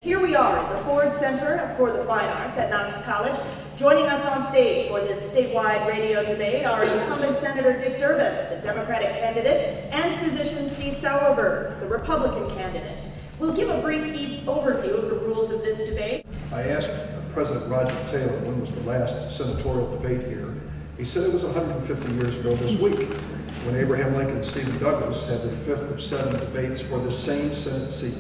Here we are at the Ford Center for the Fine Arts at Knox College. Joining us on stage for this statewide radio debate are incumbent Senator Dick Durbin, the Democratic candidate, and physician Steve Sauerberg, the Republican candidate. We'll give a brief overview of the rules of this debate. I asked President Roger Taylor when was the last senatorial debate here. He said it was 150 years ago this week, when Abraham Lincoln and Stephen Douglas had their fifth of 7 debates for the same Senate seat.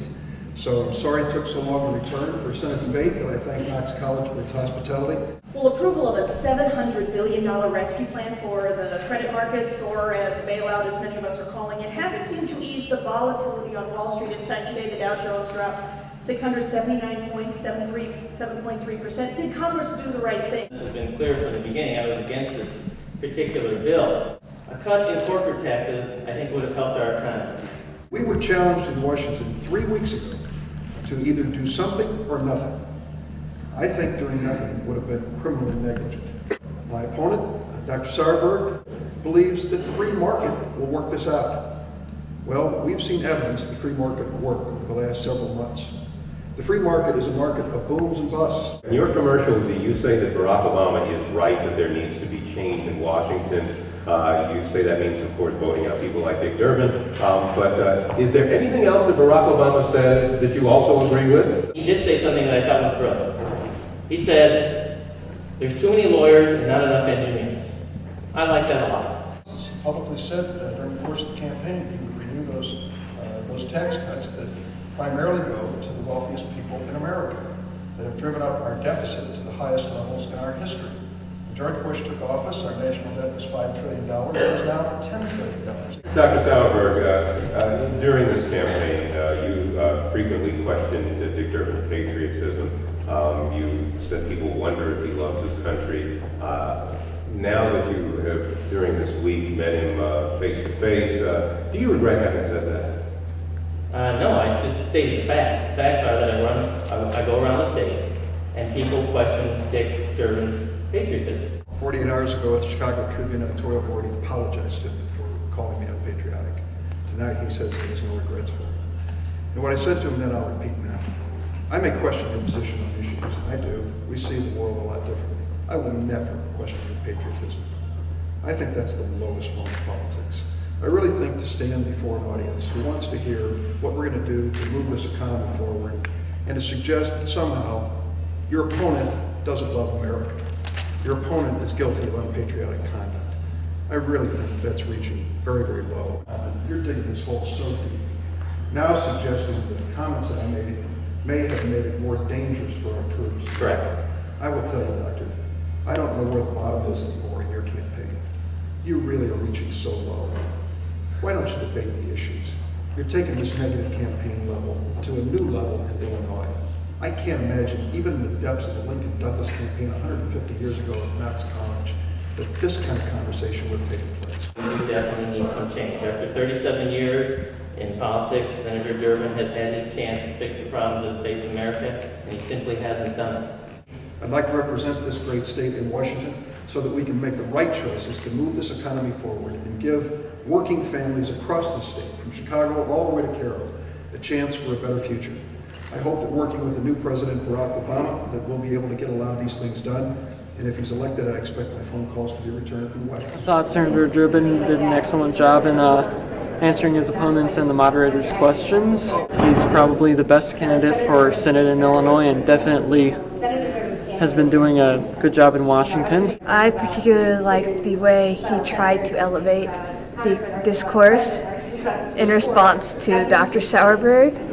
So I'm sorry it took so long to return for a Senate debate, but I thank Knox College for its hospitality. Well, approval of a $700 billion rescue plan for the credit markets, or as bailout, as many of us are calling it, hasn't seemed to ease the volatility on Wall Street. In fact, today the Dow Jones dropped 679 points, 7.3%. Did Congress do the right thing? This has been clear from the beginning. I was against this particular bill. A cut in corporate taxes, I think, would have helped our economy. We were challenged in Washington 3 weeks ago to either do something or nothing. I think doing nothing would have been criminally negligent. My opponent, Dr. Sauerberg, believes that the free market will work this out. Well, we've seen evidence that the free market will work over the last several months. The free market is a market of booms and busts. In your commercials, you say that Barack Obama is right that there needs to be change in Washington. You say that means, of course, voting out people like Dick Durbin. But is there anything else that Barack Obama says that you also agree with? He did say something that I thought was brilliant. He said, there's too many lawyers and not enough engineers. I like that a lot. He publicly said during the course of the campaign he would renew those tax cuts that primarily go to the wealthiest people in America, that have driven up our deficit to the highest levels in our history. When George Bush took office, our national debt was $5 trillion. It is now $10 trillion. Dr. Sauerberg, during this campaign, you frequently questioned Dick Durbin's patriotism. You said people wonder if he loves his country. Now that you have, during this week, met him face to face, do you regret having said that? No, I just stated the facts. The facts are that I go around the state and people question Dick Durbin's patriotism. 48 hours ago at the Chicago Tribune editorial board, he apologized to me for calling me unpatriotic. Tonight he says he has no regrets for it. And what I said to him then I'll repeat now. I may question your position on issues, and I do. We see the world a lot differently. I will never question your patriotism. I think that's the lowest form of politics. I really think to stand before an audience who wants to hear what we're going to do to move this economy forward, and to suggest that somehow your opponent doesn't love America. Your opponent is guilty of unpatriotic conduct. I really think that's reaching very, very low. You're digging this hole so deep, now suggesting that the comments that I made may have made it more dangerous for our troops. Correct. I will tell you, Doctor, I don't know where the bottom is anymore in your campaign. You really are reaching so low. Why don't you debate the issues? You're taking this negative campaign level to a new level in Illinois. I can't imagine, even in the depths of the Lincoln-Douglas campaign 150 years ago at Knox College, that this kind of conversation would have taken place. We definitely need some change. After 37 years in politics, Senator Durbin has had his chance to fix the problems that face America, and he simply hasn't done it. I'd like to represent this great state in Washington so that we can make the right choices to move this economy forward and give working families across the state, from Chicago all the way to Carroll, a chance for a better future. I hope that working with the new President, Barack Obama, that we'll be able to get a lot of these things done. And if he's elected, I expect my phone calls to be returned from the White House. I thought Senator Durbin did an excellent job in answering his opponents and the moderator's questions. He's probably the best candidate for Senate in Illinois and definitely has been doing a good job in Washington. I particularly liked the way he tried to elevate the discourse in response to Dr. Sauerberg.